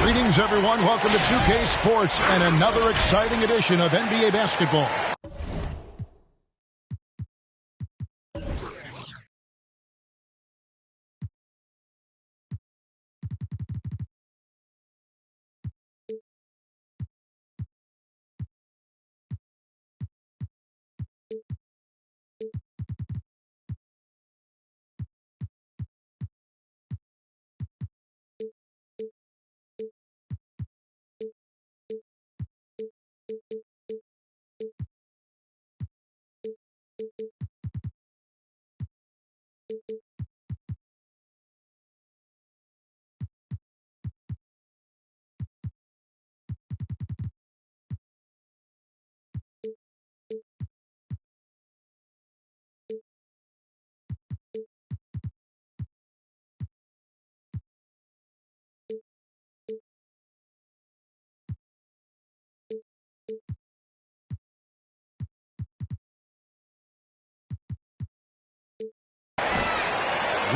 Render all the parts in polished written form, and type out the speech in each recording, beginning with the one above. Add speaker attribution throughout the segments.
Speaker 1: Greetings, everyone. Welcome to 2K Sports and another exciting edition of NBA basketball.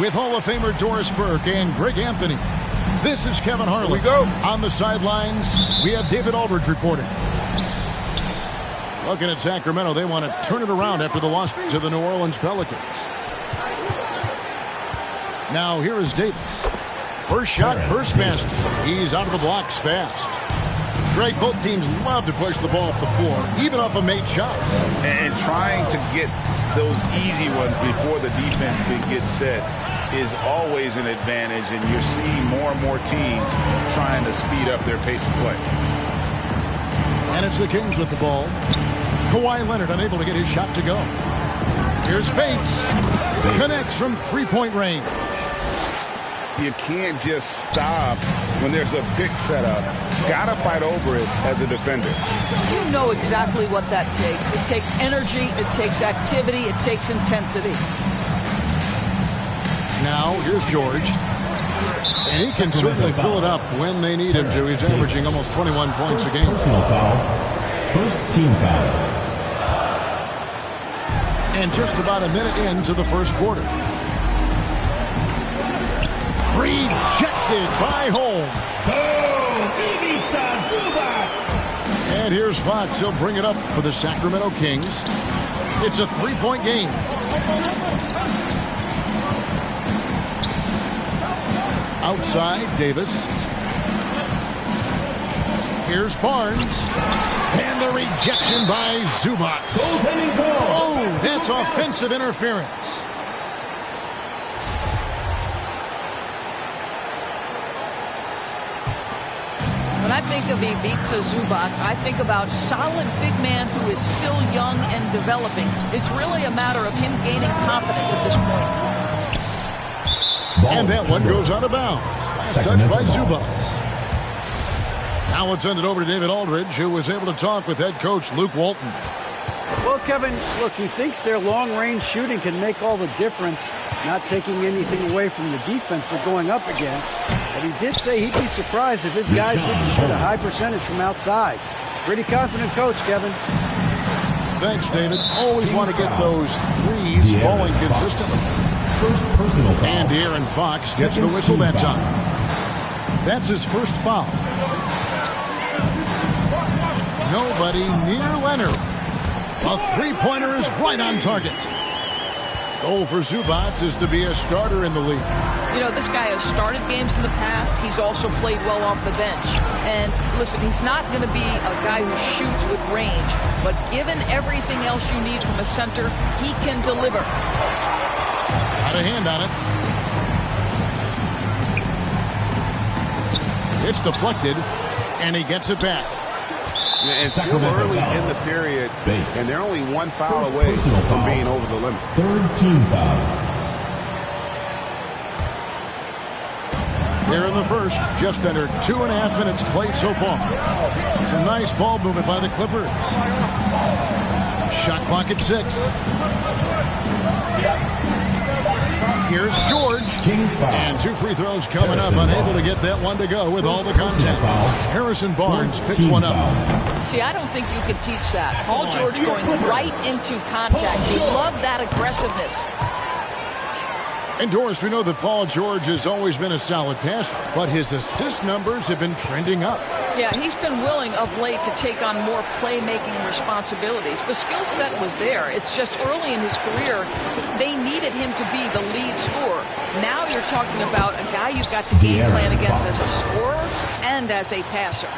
Speaker 1: With Hall of Famer Doris Burke and Greg Anthony, this is Kevin Harlan.
Speaker 2: Here we go.
Speaker 1: On the sidelines, we have David Aldridge reporting. Looking at Sacramento, they want to turn it around after the loss to the New Orleans Pelicans. Now here is Davis. First shot, first basket. He's out of the blocks fast. Greg, both teams love to push the ball up the floor, even off of made shots.
Speaker 2: And trying to get those easy ones before the defense can get set is always an advantage, and you're seeing more and more teams trying to speed up their pace of play.
Speaker 1: And it's the Kings with the ball. Kawhi Leonard unable to get his shot to go. Here's Bates. Connects from three-point range.
Speaker 2: You can't just stop when there's a big setup. Gotta fight over it as a defender.
Speaker 3: You know exactly what that takes. It takes energy, it takes activity, it takes intensity.
Speaker 1: Now, here's George. And he can certainly fill it up when they need him to. He's averaging almost 21 points a game.
Speaker 4: Personal foul. First team foul.
Speaker 1: And just about a minute into the first quarter. Rejected by Holm. And here's Fox. He'll bring it up for the Sacramento Kings. It's a three-point game. Outside, Davis. Here's Barnes. And the rejection by Zubac. Oh, that's offensive interference.
Speaker 3: When I think of Ivica Zubac, I think about solid big man who is still young and developing. It's really a matter of him gaining confidence at this point.
Speaker 1: And that one goes out of bounds. Touched by Zubac. Now let's send it over to David Aldridge, who was able to talk with head coach Luke Walton.
Speaker 5: Well, Kevin, look, he thinks their long-range shooting can make all the difference, not taking anything away from the defense they're going up against. But he did say he'd be surprised if his guys didn't shoot a high percentage from outside. Pretty confident coach, Kevin.
Speaker 1: Thanks, David. Always want to get those threes falling consistently.
Speaker 4: First personal foul.
Speaker 1: And De'Aaron Fox gets the whistle that time. That's his first foul. Nobody near Leonard. A three-pointer is right on target. Goal for Zubac is to be a starter in the league.
Speaker 3: You know, this guy has started games in the past. He's also played well off the bench. And listen, he's not going to be a guy who shoots with range. But given everything else you need from a center, he can deliver.
Speaker 1: Got a hand on it. It's deflected, and he gets it back.
Speaker 2: It's still early in the period, and they're only one foul away from being over the limit.
Speaker 4: Third team foul.
Speaker 1: Here in the first, just under 2.5 minutes played so far. Some nice ball movement by the Clippers. Shot clock at 6. Here's George. And 2 free throws coming up. Unable to get that one to go with all the contact. Harrison Barnes picks one up.
Speaker 3: See, I don't think you can teach that. Paul George going right into contact. You love that aggressiveness.
Speaker 1: And Doris, we know that Paul George has always been a solid passer, but his assist numbers have been trending up.
Speaker 3: Yeah, he's been willing of late to take on more playmaking responsibilities. The skill set was there. It's just early in his career, they needed him to be the lead scorer. Now you're talking about a guy you've got to game plan against as a scorer and as a passer.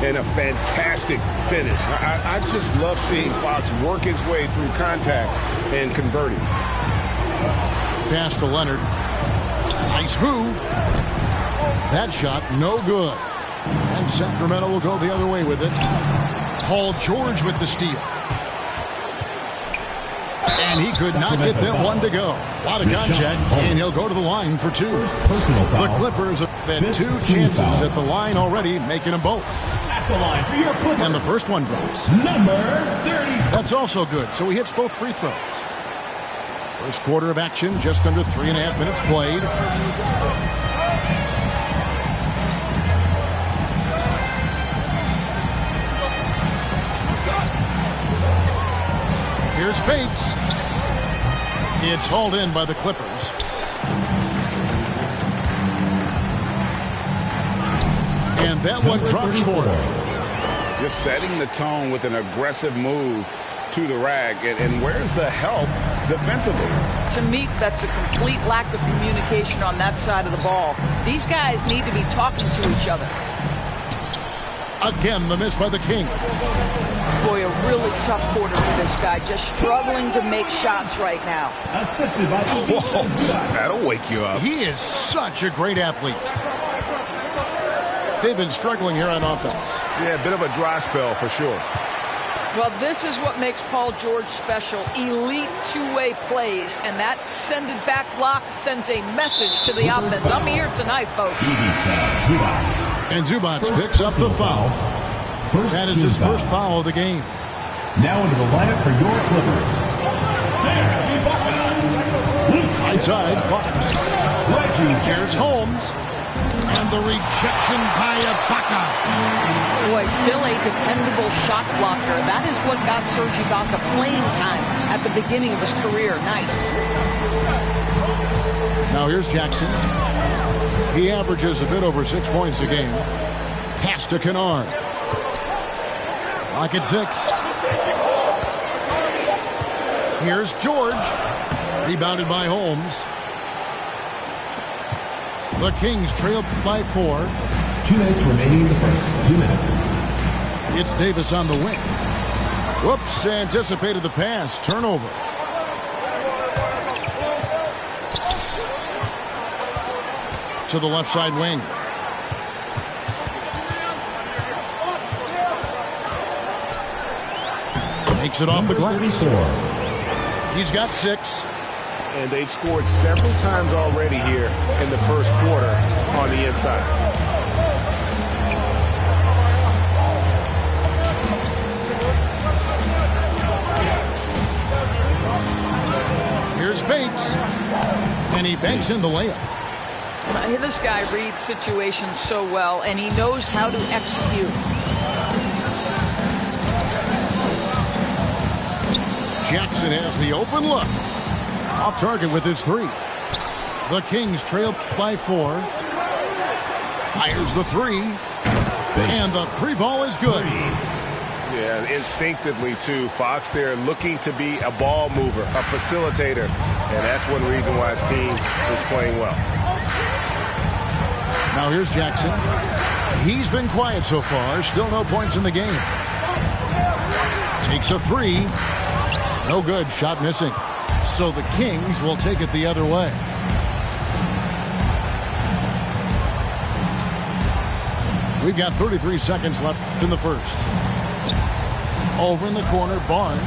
Speaker 6: And a fantastic finish. I just love seeing Fox work his way through contact and converting.
Speaker 1: Pass to Leonard. Nice move. That shot, no good. And Sacramento will go the other way with it. Paul George with the steal. And he could not get that one to go. A lot of contact, and he'll go to the line for two. The Clippers have had two chances at the line already, making them both.
Speaker 4: At the line for your Clippers.
Speaker 1: And the first one drops.
Speaker 4: Number 30.
Speaker 1: That's also good, so he hits both free throws. First quarter of action, just under 3.5 minutes played. Here's Bates. It's hauled in by the Clippers. And that one drops for him.
Speaker 6: Just setting the tone with an aggressive move to the rack. And where's the help defensively?
Speaker 3: To me, that's a complete lack of communication on that side of the ball. These guys need to be talking to each other.
Speaker 1: Again, the miss by the Kings.
Speaker 3: Boy, a really tough quarter for this guy. Just struggling to make shots right now.
Speaker 4: Assisted by
Speaker 6: That'll wake you up.
Speaker 1: He is such a great athlete. They've been struggling here on offense.
Speaker 6: Yeah, a bit of a dry spell for sure.
Speaker 3: Well, this is what makes Paul George special. Elite two-way plays, and that sended back block sends a message to the offense. I'm here tonight, folks.
Speaker 1: And Zubats picks up the foul. That is his first foul of the game.
Speaker 4: Now into the lineup for your Clippers.
Speaker 1: High side, Fox. Here's Holmes. And the rejection by Ibaka.
Speaker 3: Boy, still a dependable shot blocker. That is what got Serge Ibaka playing time at the beginning of his career. Nice.
Speaker 1: Now here's Jackson. He averages a bit over 6 points a game. Pass to Kennard. Lock at 6. Here's George. Rebounded by Holmes. The Kings trail by 4.
Speaker 4: 2 minutes remaining in the first. 2 minutes.
Speaker 1: It's Davis on the wing. Whoops, anticipated the pass. Turnover. To the left side wing. Takes it off the glass. He's got 6.
Speaker 6: And they've scored several times already here in the first quarter on the inside.
Speaker 1: Here's Bates. And he banks in the layup.
Speaker 3: This guy reads situations so well, and he knows how to execute.
Speaker 1: Jackson has the open look. Off target with his 3. The Kings trail by 4. Fires the 3. And the 3 ball is good.
Speaker 6: Yeah, instinctively, too. Fox there looking to be a ball mover, a facilitator. And that's one reason why his team is playing well.
Speaker 1: Now here's Jackson. He's been quiet so far. Still no points in the game. Takes a 3. No good. Shot missing. So the Kings will take it the other way. We've got 33 seconds left in the first. Over in the corner, Barnes.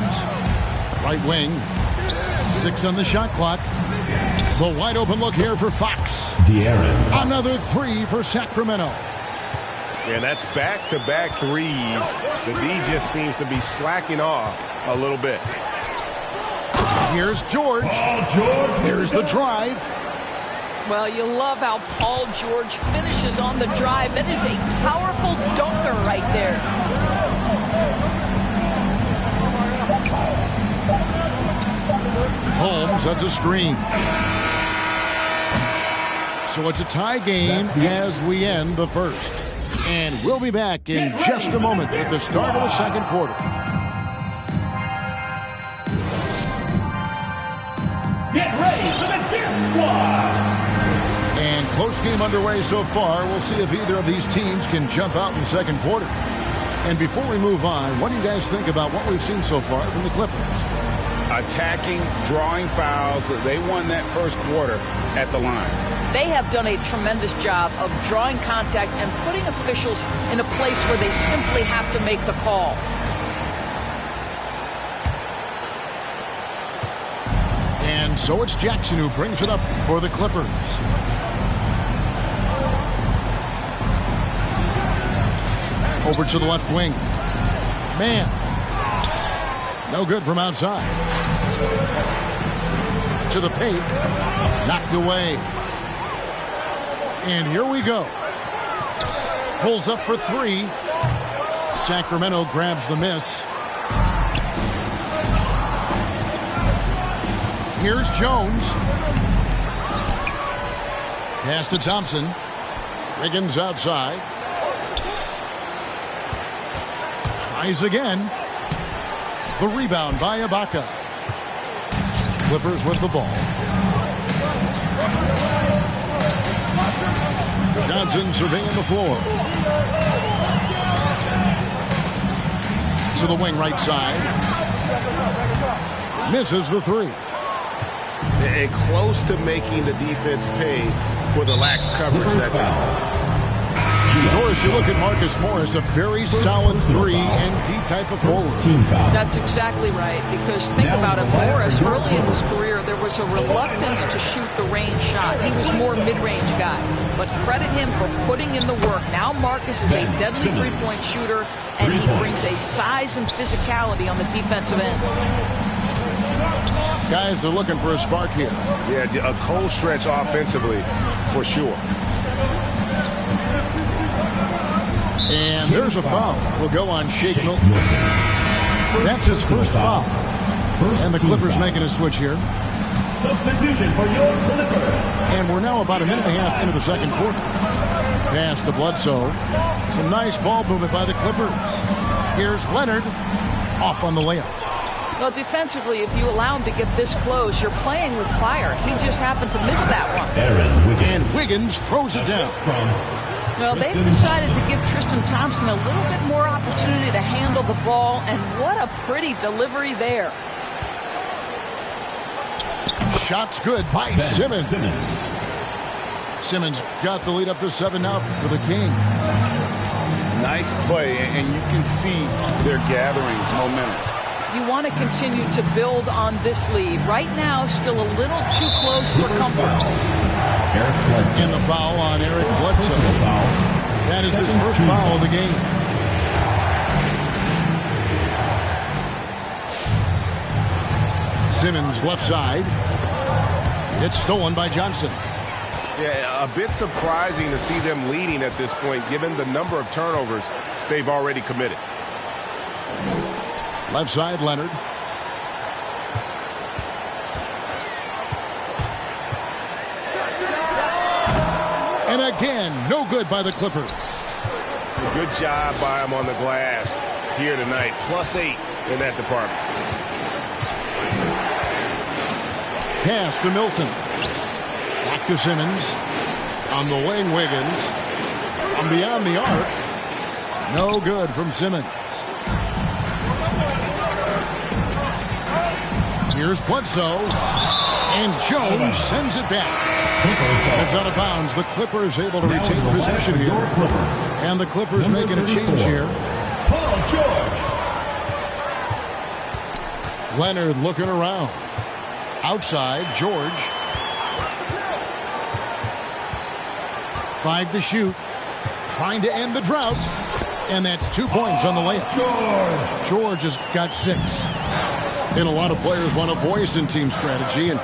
Speaker 1: Right wing. 6 on the shot clock. The wide open look here for Fox. Another 3 for Sacramento.
Speaker 6: And that's back-to-back threes. The D just seems to be slacking off a little bit.
Speaker 1: Here's George. Here's the drive.
Speaker 3: Well, you love how Paul George finishes on the drive. That is a powerful dunker right there.
Speaker 1: Holmes, that's a screen. So it's a tie game as we end the first. And we'll be back in just a moment at the start of the second quarter.
Speaker 4: Get ready for the Death Squad!
Speaker 1: And close game underway so far. We'll see if either of these teams can jump out in the second quarter. And before we move on, what do you guys think about what we've seen so far from the Clippers?
Speaker 2: Attacking, drawing fouls. They won that first quarter at the line.
Speaker 3: They have done a tremendous job of drawing contact and putting officials in a place where they simply have to make the call.
Speaker 1: And so it's Jackson who brings it up for the Clippers. Over to the left wing. Man. No good from outside. To the paint. Knocked away. And here we go. Pulls up for three. Sacramento grabs the miss. Here's Jones. Pass to Thompson. Wiggins outside. Tries again. The rebound by Ibaka. Clippers with the ball. Johnson surveying the floor. To the wing right side. Misses the three.
Speaker 2: And close to making the defense pay for the lax coverage that time.
Speaker 1: Doris, you look at Marcus Morris, a very solid 3-and-D type of forward.
Speaker 3: That's exactly right, because think about it, Morris, early in his career, there was a reluctance to shoot the range shot. He was more mid-range guy, but credit him for putting in the work. Now Marcus is a deadly three-point shooter, and he brings a size and physicality on the defensive end.
Speaker 1: Guys are looking for a spark here.
Speaker 6: Yeah, a cold stretch offensively, for sure.
Speaker 1: And there's a foul. We'll go on Shake Milton. That's his first foul. And the Clippers making a switch here.
Speaker 4: Substitution for your Clippers.
Speaker 1: And we're now about a minute and a half into the second quarter. Pass to Bledsoe. Some nice ball movement by the Clippers. Here's Leonard. Off on the layup.
Speaker 3: Well, defensively, if you allow him to get this close, you're playing with fire. He just happened to miss that one.
Speaker 1: And Wiggins throws it down.
Speaker 3: Well, they've decided to give Tristan Thompson a little bit more opportunity to handle the ball, and what a pretty delivery there.
Speaker 1: Shot's good by Simmons. Simmons got the lead up to 7 now for the Kings.
Speaker 2: Nice play, and you can see they're gathering momentum.
Speaker 3: You want to continue to build on this lead. Right now, still a little too close for comfort.
Speaker 1: And the foul on Eric Bledsoe. That is his first foul of the game. Simmons left side. It's stolen by Johnson.
Speaker 6: Yeah, a bit surprising to see them leading at this point, given the number of turnovers they've already committed.
Speaker 1: Left side, Leonard. And again, no good by the Clippers.
Speaker 6: Good job by him on the glass here tonight. +8 in that department.
Speaker 1: Pass to Milton. Back to Simmons. On the wing, Wiggins. From beyond the arc. No good from Simmons. Here's Bledsoe. And Jones sends it back. It's out of bounds. The Clippers able to retain possession here. And the Clippers making a change here.
Speaker 4: Paul George.
Speaker 1: Leonard looking around. Outside, George. 5 to shoot. Trying to end the drought. And that's 2 points on the layup. George has got 6. And a lot of players want a voice in team strategy. And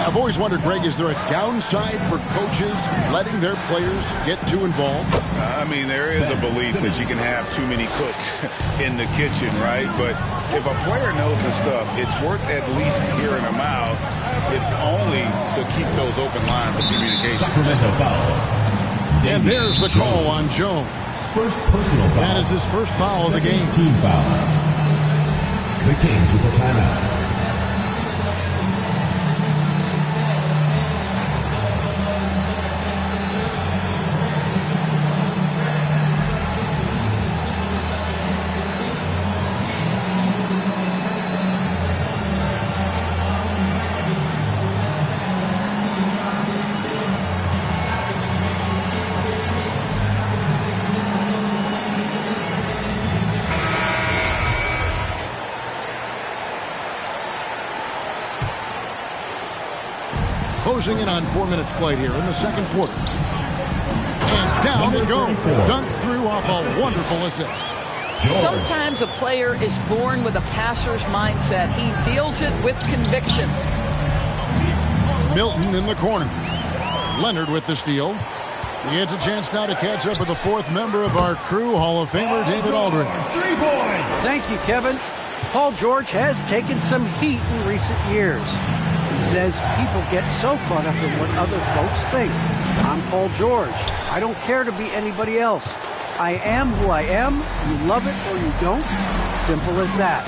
Speaker 1: I've always wondered, Greg, is there a downside for coaches letting their players get too involved?
Speaker 2: I mean, there is a belief that you can have too many cooks in the kitchen, right? But if a player knows the stuff, it's worth at least hearing them out, if only to keep those open lines of communication.
Speaker 7: Sacramento foul.
Speaker 1: And there's the call on Jones.
Speaker 7: First personal foul.
Speaker 1: That is his first foul of the game.
Speaker 7: Team foul. The Kings with the timeout.
Speaker 1: Closing in on 4 minutes played here in the second quarter. And down it goes. Dunked through off a wonderful assist.
Speaker 3: Sometimes a player is born with a passer's mindset. He deals it with conviction.
Speaker 1: Milton in the corner. Leonard with the steal. He has a chance now to catch up with the fourth member of our crew, Hall of Famer David Aldridge.
Speaker 4: 3 points.
Speaker 5: Thank you, Kevin. Paul George has taken some heat in recent years. He says people get so caught up in what other folks think. I'm Paul George. I don't care to be anybody else. I am who I am. You love it or you don't. Simple as that.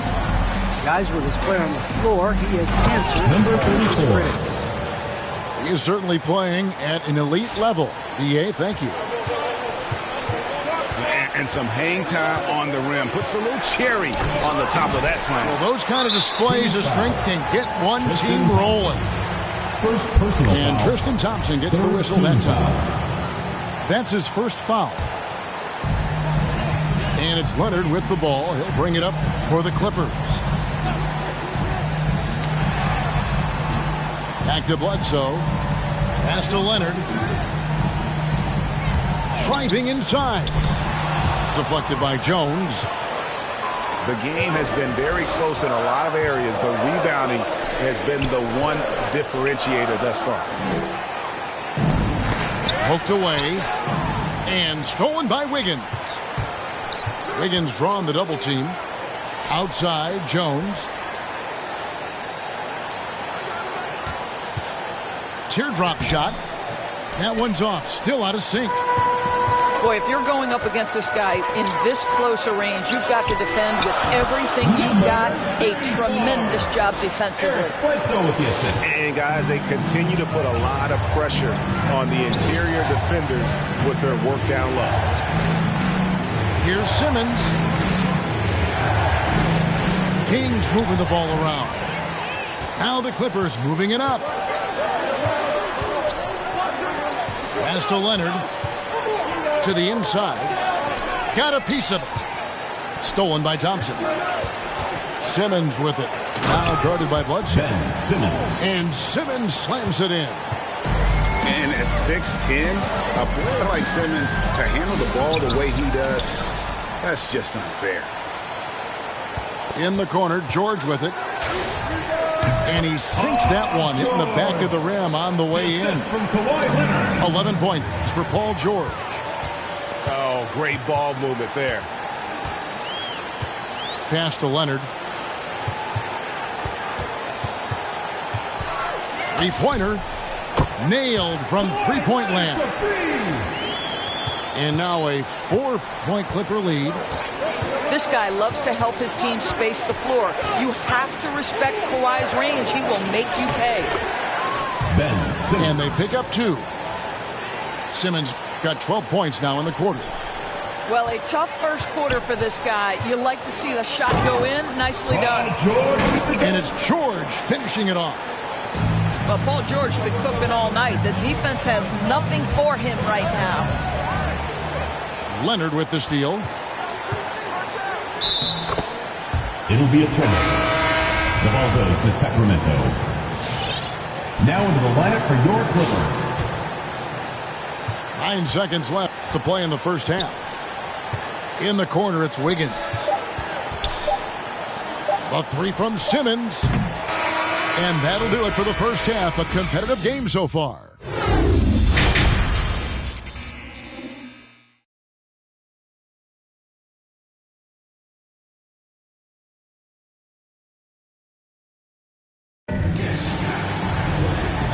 Speaker 5: Guys, with his player on the floor, he has answered
Speaker 7: Number
Speaker 5: his
Speaker 7: 34.
Speaker 5: critics.
Speaker 1: He is certainly playing at an elite level. DA, thank you.
Speaker 2: And some hang time on the rim. Puts a little cherry on the top of that slam.
Speaker 1: Well, those kind of displays of strength can get one team rolling.
Speaker 7: First personal
Speaker 1: And
Speaker 7: foul.
Speaker 1: Tristan Thompson gets the whistle that time. That's his first foul. And it's Leonard with the ball. He'll bring it up for the Clippers. Back to Bledsoe. Pass to Leonard. Driving inside. Deflected by Jones.
Speaker 2: The game has been very close in a lot of areas, but rebounding has been the one differentiator thus far.
Speaker 1: Poked away. And stolen by Wiggins. Wiggins drawing the double team. Outside, Jones. Teardrop shot. That one's off. Still out of sync.
Speaker 3: Boy, if you're going up against this guy in this close a range, you've got to defend with everything you've got. A tremendous job defensively.
Speaker 7: Bledsoe with the assist.
Speaker 2: And guys, they continue to put a lot of pressure on the interior defenders with their work down low.
Speaker 1: Here's Simmons. Kings moving the ball around. Now the Clippers moving it up. Pass to Leonard. To the inside. Got a piece of it. Stolen by Thompson. Simmons with it. Now guarded by Bledsoe.
Speaker 7: Ben Simmons.
Speaker 1: And Simmons slams it in.
Speaker 2: And at 6'10", a player like Simmons to handle the ball the way he does, that's just unfair.
Speaker 1: In the corner, George with it. And he sinks that one, hitting the back of the rim on the way in.
Speaker 7: Assist from Kawhi Leonard.
Speaker 1: 11 points for Paul George.
Speaker 6: Oh, great ball movement there.
Speaker 1: Pass to Leonard. Three-pointer. Nailed from three-point land. And now a 4-point Clipper lead.
Speaker 3: This guy loves to help his team space the floor. You have to respect Kawhi's range. He will make you pay.
Speaker 7: Ben Simmons.
Speaker 1: And they pick up 2. Simmons got 12 points now in the quarter.
Speaker 3: Well, a tough first quarter for this guy. You like to see the shot go in. Nicely done.
Speaker 1: And it's George finishing it off.
Speaker 3: Well, Paul George has been cooking all night. The defense has nothing for him right now.
Speaker 1: Leonard with the steal.
Speaker 7: It'll be a turnover. The ball goes to Sacramento. Now into the lineup for your Clippers.
Speaker 1: 9 seconds left to play in the first half. In the corner, it's Wiggins. A 3 from Simmons. And that'll do it for the first half. A competitive game so far.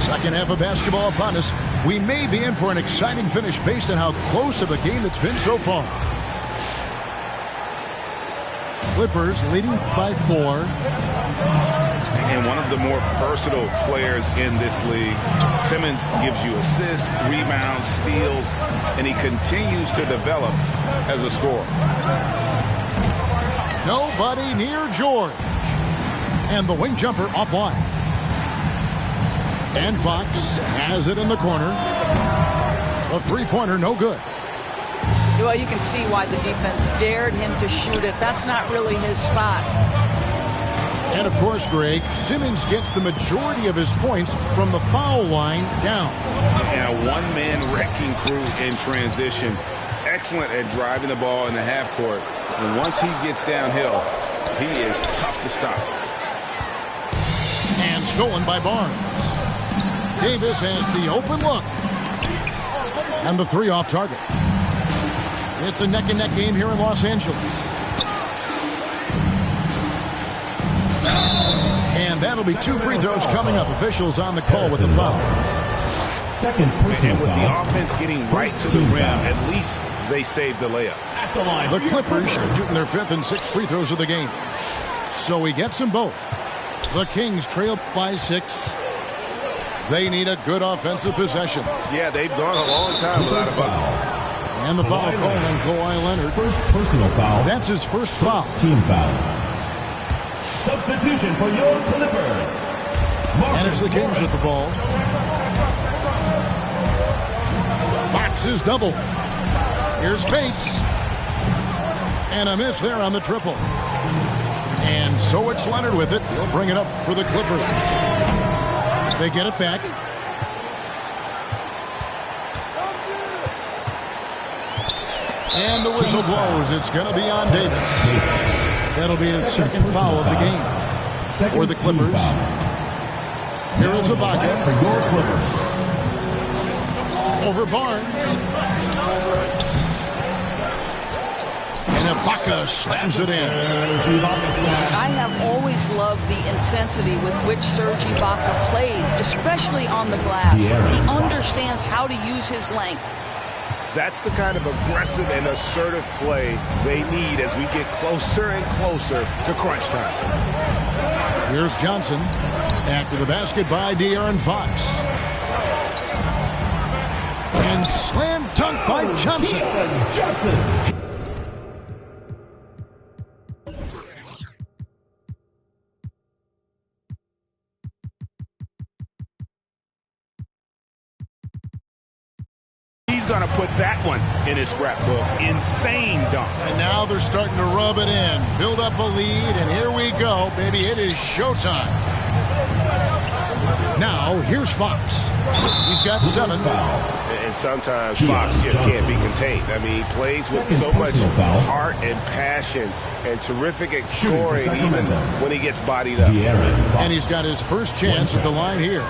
Speaker 1: Second half of basketball upon us. We may be in for an exciting finish based on how close of a game it's been so far. Clippers leading by 4.
Speaker 2: And one of the more versatile players in this league. Simmons gives you assists, rebounds, steals, and he continues to develop as a scorer.
Speaker 1: Nobody near George. And the wing jumper offline. And Fox has it in the corner. A three-pointer, no good.
Speaker 3: Well, you can see why the defense dared him to shoot it. That's not really his spot.
Speaker 1: And, of course, Greg, Simmons gets the majority of his points from the foul line down.
Speaker 2: And a one-man wrecking crew in transition. Excellent at driving the ball in the half court. And once he gets downhill, he is tough to stop.
Speaker 1: And stolen by Barnes. Davis has the open look. And the three off target. It's a neck-and-neck game here in Los Angeles. And that'll be 2 free throws coming up. Officials on the call with the foul.
Speaker 7: Second personal
Speaker 2: And with
Speaker 7: foul.
Speaker 2: the offense getting right to the rim, at least they saved the layup.
Speaker 1: The Clippers shooting their 5th and 6th free throws of the game. So he gets them both. The Kings trail by 6. They need a good offensive possession.
Speaker 6: Yeah, they've gone a long time without a bucket.
Speaker 1: And the foul called on Kawhi Leonard.
Speaker 7: First personal foul.
Speaker 1: That's his first foul.
Speaker 7: Team foul. Substitution for your Clippers.
Speaker 1: And it's the Kings with the ball. Fox is double. Here's Bates. And a miss there on the triple. And so it's Leonard with it. He'll bring it up for the Clippers. They get it back. And the whistle blows. It's going to be on Davis. That'll be his second foul of the game for the Clippers. Here is Ibaka
Speaker 7: For your Clippers.
Speaker 1: over Barnes. And Ibaka slams it in.
Speaker 3: I have always loved the intensity with which Serge Ibaka plays, especially on the glass. He understands how to use his length.
Speaker 6: That's the kind of aggressive and assertive play they need as we get closer and closer to crunch time.
Speaker 1: Here's Johnson. Back to the basket by De'Aaron Fox. And slam dunk by Johnson.
Speaker 6: Going to put that one in his scrapbook. Insane dunk.
Speaker 1: And now they're starting to rub it in. Build up a lead, and here we go, baby. It is showtime. Now, here's Fox. He's got 7.
Speaker 6: And sometimes Fox just can't be contained. I mean, he plays with so much heart and passion and terrific at scoring even when he gets bodied up.
Speaker 1: And he's got his first chance at the line here.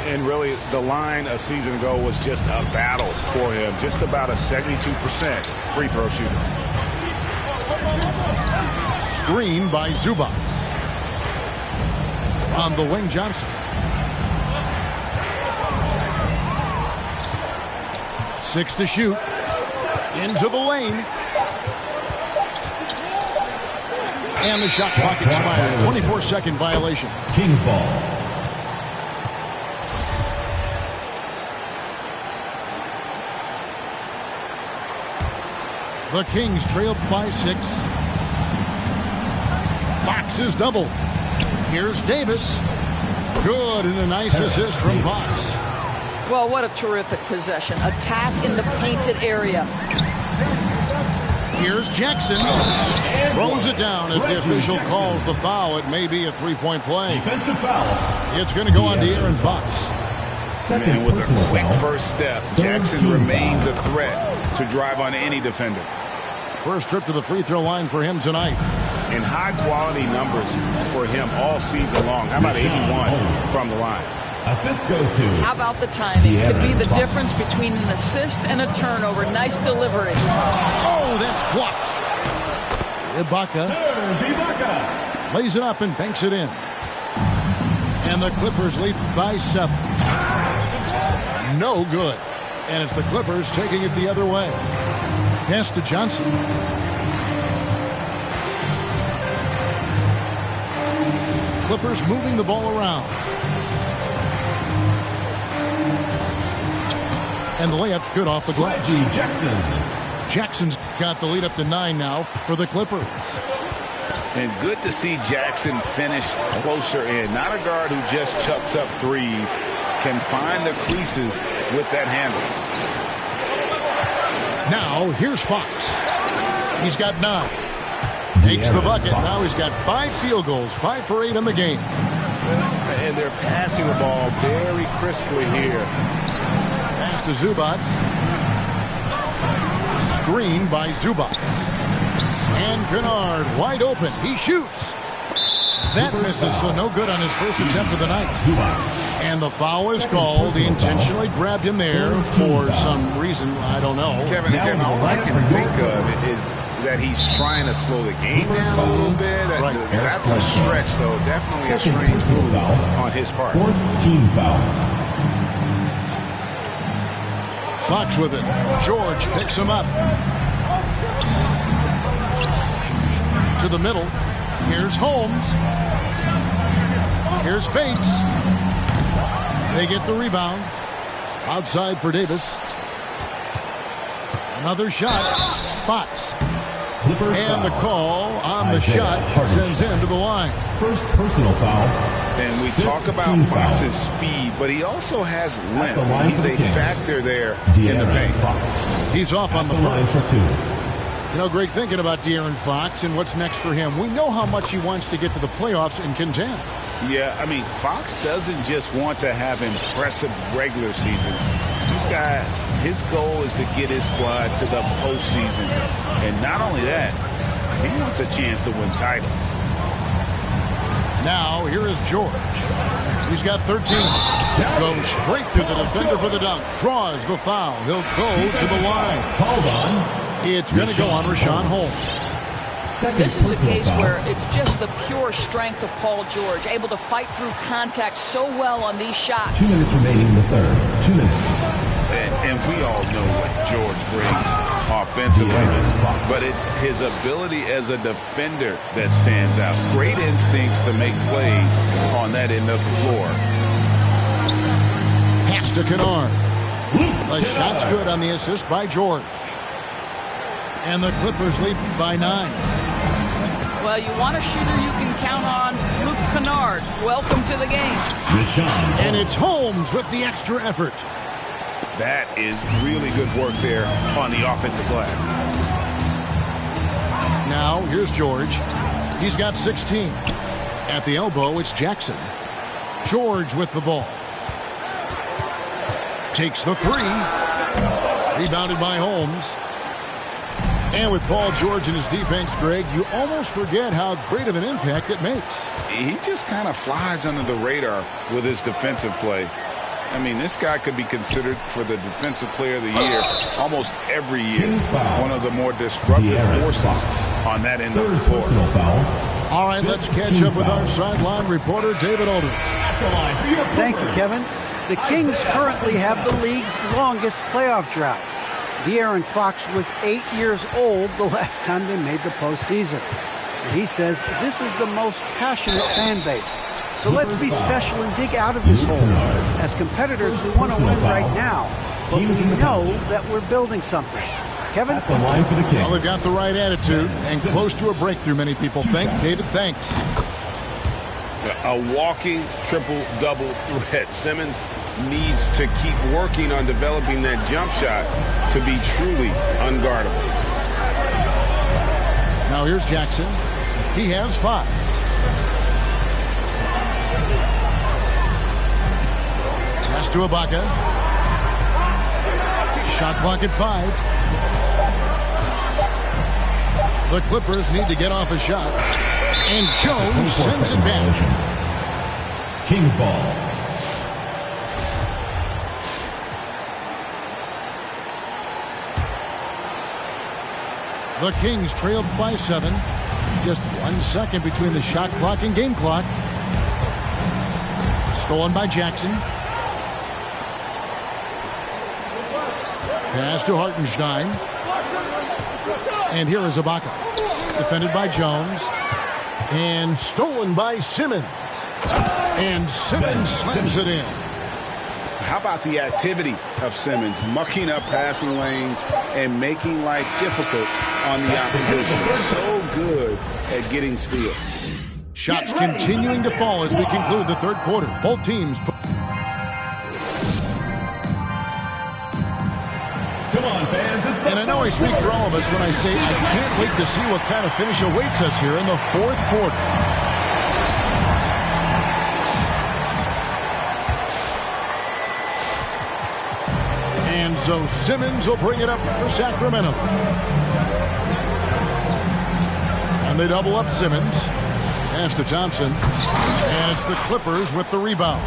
Speaker 6: And really, the line a season ago was just a battle for him. Just about a 72% free throw shooter.
Speaker 1: Screen by Zubac. On the wing, Johnson. 6 to shoot. Into the lane. And the shot clock expired. 24-second violation.
Speaker 7: Kings ball.
Speaker 1: The Kings trail by 6. Fox is double. Here's Davis. Good, and a nice assist from Fox.
Speaker 3: Well, what a terrific possession. Attack in the painted area.
Speaker 1: Here's Jackson. Throws it down as the official calls the foul. It may be a three-point play.
Speaker 7: Defensive foul.
Speaker 1: It's going to go on De'Aaron Fox.
Speaker 2: And with a quick first step, Jackson remains a threat to drive on any defender.
Speaker 1: First trip to the free throw line for him tonight.
Speaker 2: And high-quality numbers for him all season long. How about 81 from the line?
Speaker 7: Assist goes to...
Speaker 3: How about the timing? Could be the difference between an assist and a turnover. Nice delivery.
Speaker 1: Oh, that's blocked. Ibaka lays it up and banks it in. And the Clippers lead by 7. No good. And it's the Clippers taking it the other way. Pass to Johnson. Clippers moving the ball around. And the layup's good off the glass. Jackson's got the lead up to 9 now for the Clippers.
Speaker 2: And good to see Jackson finish closer in. Not a guard who just chucks up threes. Can find the creases with that handle.
Speaker 1: Now, here's Fox. He's got 9. Takes the bucket. Now he's got 5 field goals. 5 for 8 in the game.
Speaker 6: And they're passing the ball very crisply here.
Speaker 1: Pass to Zubac. Screen by Zubac. And Kennard wide open. He shoots. That misses, so no good on his first attempt of the night. And the foul is called. He intentionally grabbed him there for some reason. I don't know.
Speaker 2: Kevin, all I can think of is that he's trying to slow the game down a little bit.
Speaker 1: Right.
Speaker 2: That's a stretch, though. Definitely a strange move on his part.
Speaker 7: 4th team foul.
Speaker 1: Fox with it. George picks him up. To the middle. Here's Holmes. Here's Bates. They get the rebound. Outside for Davis. Another shot. Fox.
Speaker 7: Clippers
Speaker 1: And the
Speaker 7: foul.
Speaker 1: call on the shot sends him to the line.
Speaker 7: First personal foul.
Speaker 2: And we talk about Fox's speed, but he also has length. He's a factor there in the paint.
Speaker 1: He's off on the
Speaker 7: line
Speaker 1: first.
Speaker 7: for 2.
Speaker 1: You know, Greg, thinking about De'Aaron Fox and what's next for him, we know how much he wants to get to the playoffs and contend.
Speaker 2: Yeah, I mean, Fox doesn't just want to have impressive regular seasons. This guy, his goal is to get his squad to the postseason. And not only that, he wants a chance to win titles.
Speaker 1: Now, here is George. He's got 13. Goes straight to the defender for the dunk. Draws the foul. He'll go to the line.
Speaker 7: Called on.
Speaker 1: It's going to go on Rashawn Holmes.
Speaker 3: This is a case where it's just the pure strength of Paul George, able to fight through contact so well on these shots.
Speaker 7: 2 minutes remaining in the third. 2 minutes.
Speaker 2: And we all know what George brings offensively, but it's his ability as a defender that stands out. Great instincts to make plays on that end of the floor.
Speaker 1: Pass to Kennard. The shot's good on the assist by George. And the Clippers lead by 9.
Speaker 3: Well, you want a shooter you can count on. Luke Kennard, welcome to the game.
Speaker 1: And it's Holmes with the extra effort.
Speaker 2: That is really good work there on the offensive glass.
Speaker 1: Now, here's George. He's got 16. At the elbow, it's Jackson. George with the ball. Takes the 3. Rebounded by Holmes. And with Paul George in his defense, Greg, you almost forget how great of an impact it makes.
Speaker 2: He just kind of flies under the radar with his defensive play. I mean, this guy could be considered for the Defensive Player of the Year almost every year. One of the more disruptive forces on that end of the floor.
Speaker 1: All right, let's catch up with our sideline reporter, David Alden.
Speaker 5: Thank you, Kevin. The Kings currently have the league's longest playoff drought. De'Aaron Fox was 8 years old the last time they made the postseason. And he says this is the most passionate fan base. So let's be special and dig out of this hole. As competitors, we want to win right now. But we know that we're building something. Kevin?
Speaker 7: The line for the Kings.
Speaker 1: Well, they've got the right attitude and close to a breakthrough, many people think. David, thanks.
Speaker 6: A walking triple-double threat. Simmons needs to keep working on developing that jump shot to be truly unguardable.
Speaker 1: Now here's Jackson. He has 5. Pass to Ibaka. Shot clock at 5. The Clippers need to get off a shot. And Jones sends it back.
Speaker 7: Kings ball.
Speaker 1: The Kings trailed by 7. Just 1 second between the shot clock and game clock. Stolen by Jackson. Pass to Hartenstein. And here is Ibaka. Defended by Jones. And stolen by Simmons. And Simmons slams it in.
Speaker 2: How about the activity of Simmons, mucking up passing lanes and making life difficult on the opposition. So good at getting steals.
Speaker 1: Shots continuing to fall as we conclude the third quarter. Both teams.
Speaker 7: Come on, fans.
Speaker 1: And I know I speak for all of us when I say I can't wait to see what kind of finish awaits us here in the fourth quarter. And so Simmons will bring it up for Sacramento. And they double up Simmons. Pass to Thompson. And it's the Clippers with the rebound.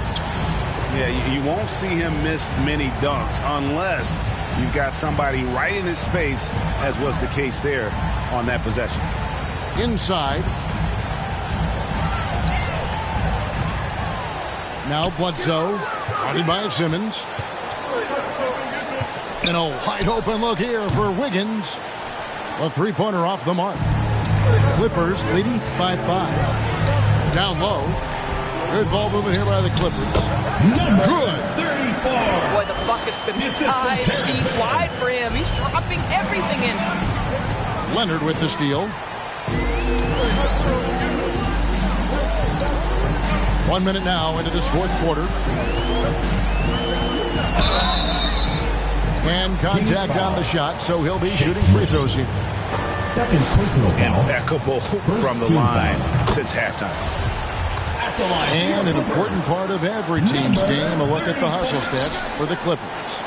Speaker 2: Yeah, you won't see him miss many dunks unless you've got somebody right in his face, as was the case there on that possession.
Speaker 1: Inside. Now Bledsoe. Guarded by Simmons. And a wide open look here for Wiggins. A three-pointer off the mark. Clippers leading by 5. Down low. Good ball movement here by the Clippers. Good.
Speaker 7: 34.
Speaker 3: Boy, the bucket's been high and deep wide for him. He's dropping everything in.
Speaker 1: Leonard with the steal. 1 minute now into this fourth quarter. And contact on the shot, so he'll be shooting free throws here.
Speaker 7: Second personal foul.
Speaker 2: Impeccable from the line since halftime.
Speaker 1: And an important part of every team's game, a look at the hustle stats for the Clippers.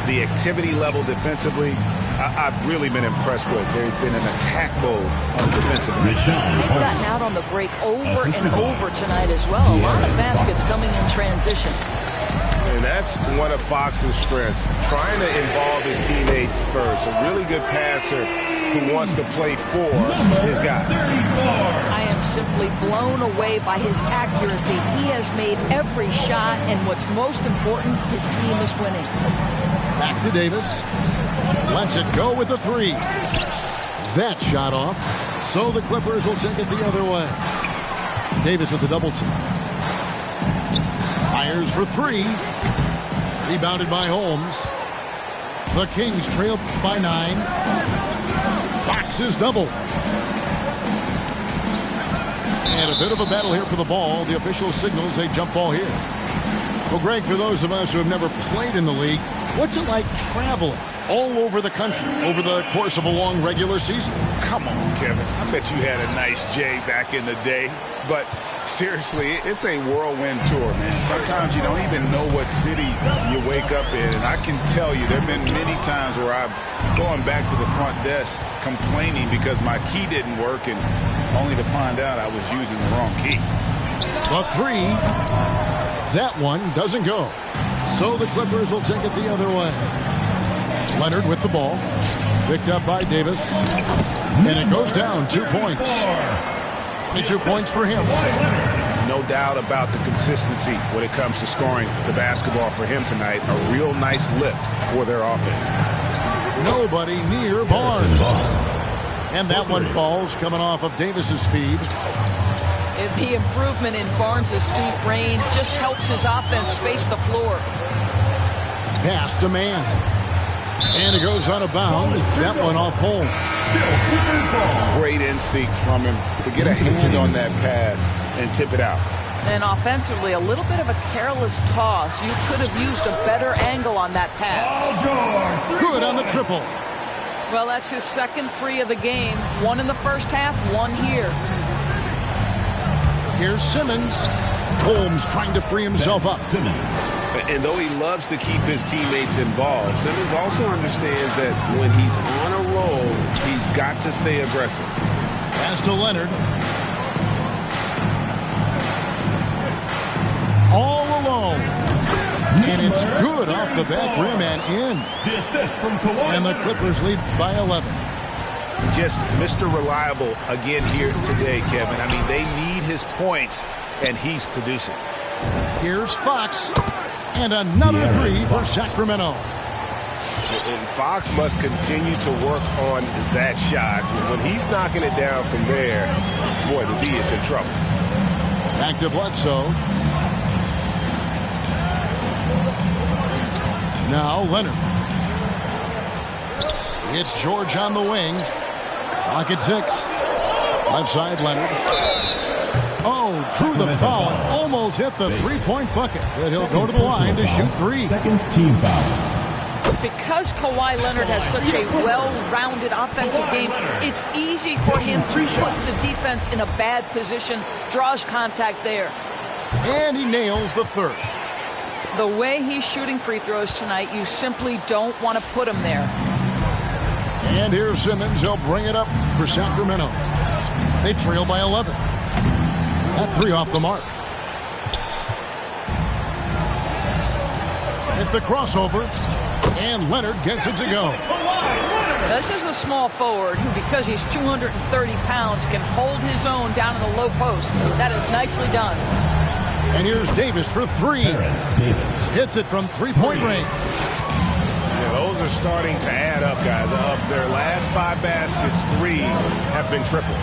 Speaker 2: The activity level defensively, I've really been impressed with. There's been an attack mode on the defensive end.
Speaker 3: They've gotten out on the break over and over tonight as well. A lot of baskets coming in transition.
Speaker 2: And that's one of Fox's strengths, trying to involve his teammates first. A really good passer who wants to play for his guys.
Speaker 3: I am simply blown away by his accuracy. He has made every shot, and what's most important, his team is winning.
Speaker 1: Back to Davis. Lets it go with the 3. That shot off. So the Clippers will take it the other way. Davis with the double team. Fires for 3. Rebounded by Holmes. The Kings trail by 9. Fox is double. And a bit of a battle here for the ball. The official signals a jump ball here. Well, Greg, for those of us who have never played in the league, what's it like traveling all over the country over the course of a long regular season?
Speaker 2: Come on, Kevin. I bet you had a nice J back in the day. But seriously, it's a whirlwind tour, man. Sometimes you don't even know what city you wake up in. And I can tell you there have been many times where I'm going back to the front desk complaining because my key didn't work, and only to find out I was using the wrong key.
Speaker 1: The 3. That one doesn't go. So the Clippers will take it the other way. Leonard with the ball. Picked up by Davis. And it goes down 2 points. 22 points for him.
Speaker 2: No doubt about the consistency when it comes to scoring the basketball for him tonight. A real nice lift for their offense.
Speaker 1: Nobody near Barnes. And that one falls coming off of Davis's feed.
Speaker 3: The improvement in Barnes' deep range just helps his offense space the floor.
Speaker 1: Pass to man. And it goes out of bounds. That one off Holmes.
Speaker 2: Great instincts from him to get a hand on that pass and tip it out.
Speaker 3: And offensively, a little bit of a careless toss. You could have used a better angle on that pass.
Speaker 1: Good on the triple.
Speaker 3: Well, that's his second 3 of the game. 1 in the first half, 1 here.
Speaker 1: Here's Simmons. Holmes trying to free himself up.
Speaker 7: Simmons.
Speaker 6: And though he loves to keep his teammates involved, Simmons also understands that when he's on a roll, he's got to stay aggressive.
Speaker 1: Pass to Leonard. All alone. And it's good off the back rim and in.
Speaker 7: The assist from Kawhi.
Speaker 1: And the Clippers lead by 11.
Speaker 2: Just Mr. Reliable again here today, Kevin. I mean, they need his points, and he's producing.
Speaker 1: Here's Fox. And another three for Sacramento.
Speaker 6: And Fox must continue to work on that shot. When he's knocking it down from there, boy, the D is in trouble.
Speaker 1: Back to Bledsoe. Now Leonard. It's George on the wing. Clock at 6. Left side, Leonard. Oh, drew the foul and almost hit the three-point bucket. But he'll go to the line to shoot 3.
Speaker 7: Second team foul.
Speaker 3: Because Kawhi Leonard has such a well-rounded offensive game, it's easy for him to put the defense in a bad position, draws contact there.
Speaker 1: And he nails the third.
Speaker 3: The way he's shooting free throws tonight, you simply don't want to put him there.
Speaker 1: And here's Simmons. He'll bring it up for Sacramento. They trail by 11. That 3 off the mark. It's the crossover. And Leonard gets it to go.
Speaker 3: This is a small forward who, because he's 230 pounds, can hold his own down in the low post. That is nicely done.
Speaker 1: And here's Davis for 3.
Speaker 7: Davis
Speaker 1: hits it from three-point range.
Speaker 6: Yeah, those are starting to add up, guys. Of their last 5 baskets, 3 have been triples.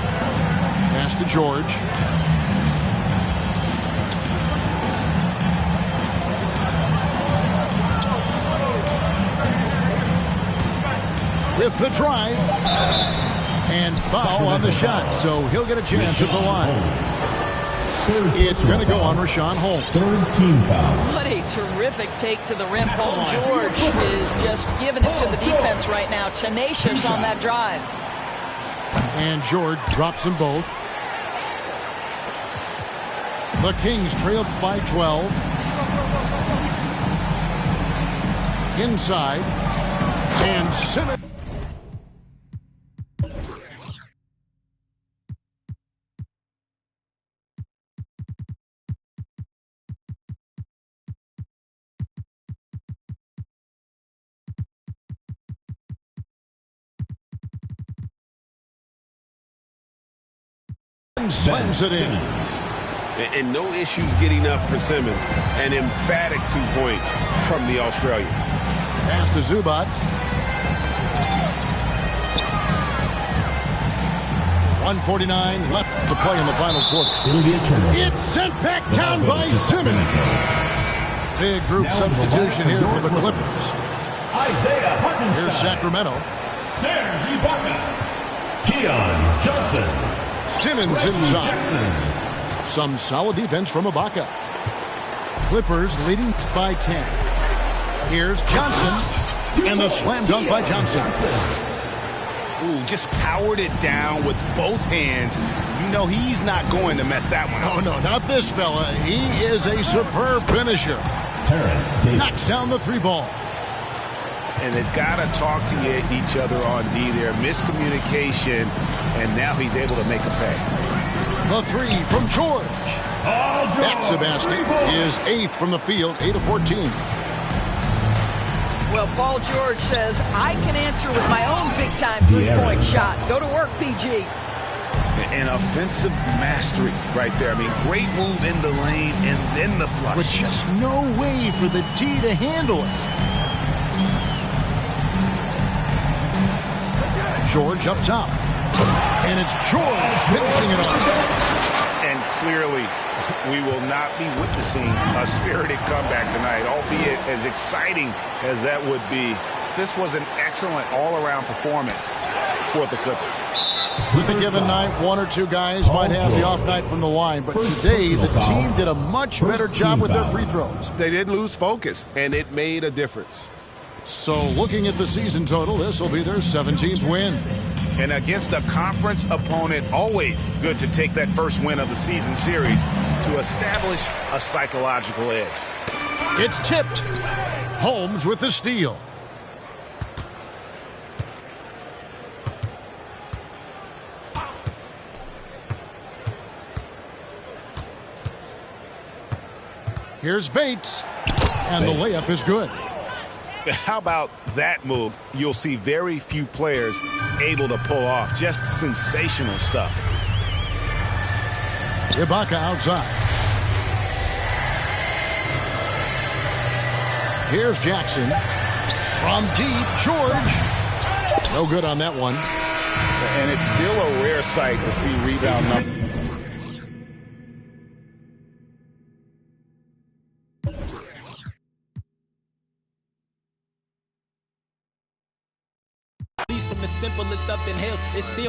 Speaker 1: Pass to George. With the drive. And foul on the shot, so he'll get a chance at the line. It's going to go on Rashawn Holmes.
Speaker 7: Third team foul.
Speaker 3: What a terrific take to the rim. Paul George is just giving it to the defense right now. Tenacious on that drive.
Speaker 1: And George drops them both. The Kings trail by 12. Inside. And Simmons. Slams it in.
Speaker 6: And no issues getting up for Simmons. An emphatic 2 points from the Australian.
Speaker 1: Pass to Zubac. 1:49 left to play in the final quarter.
Speaker 7: It'll be a turnover.
Speaker 1: It's sent back down by Simmons. Big group substitution here for the Clippers. Here's Sacramento.
Speaker 7: Serge Ibaka. Keon Johnson.
Speaker 1: Simmons inside. Some solid defense from Ibaka. Clippers leading by 10. Here's Johnson. And the slam dunk by Johnson.
Speaker 2: Ooh, just powered it down with both hands. You know he's not going to mess that one up.
Speaker 1: Oh, no, not this fella. He is a superb finisher.
Speaker 7: Terrence Davis.
Speaker 1: Knocks down the 3 ball.
Speaker 2: And they've got to talk to each other on D there. Miscommunication, and now he's able to make a pay.
Speaker 1: The 3 from George. That's a basket. His 8th from the field, 8 of 14.
Speaker 3: Well, Paul George says, I can answer with my own big-time three-point shot. Go to work, PG.
Speaker 2: An offensive mastery right there. I mean, great move in the lane and then the flush.
Speaker 1: With just no way for the D to handle it. George up top. And it's George finishing it off.
Speaker 2: And clearly, we will not be witnessing a spirited comeback tonight, albeit as exciting as that would be. This was an excellent all-around performance for the Clippers.
Speaker 1: With a given night, 1 or 2 guys might have the off night from the line, but today the team did a much better job with their free throws.
Speaker 6: They didn't lose focus, and it made a difference.
Speaker 1: So looking at the season total, this will be their 17th win.
Speaker 2: And against a conference opponent, always good to take that first win of the season series to establish a psychological edge.
Speaker 1: It's tipped. Holmes with the steal. Here's Bates. And the layup is good.
Speaker 2: How about that move? You'll see very few players able to pull off. Just sensational stuff.
Speaker 1: Ibaka outside. Here's Jackson. From deep, George. No good on that one.
Speaker 2: And it's still a rare sight to see rebound numbers.
Speaker 8: From the simplest up in hills, it's still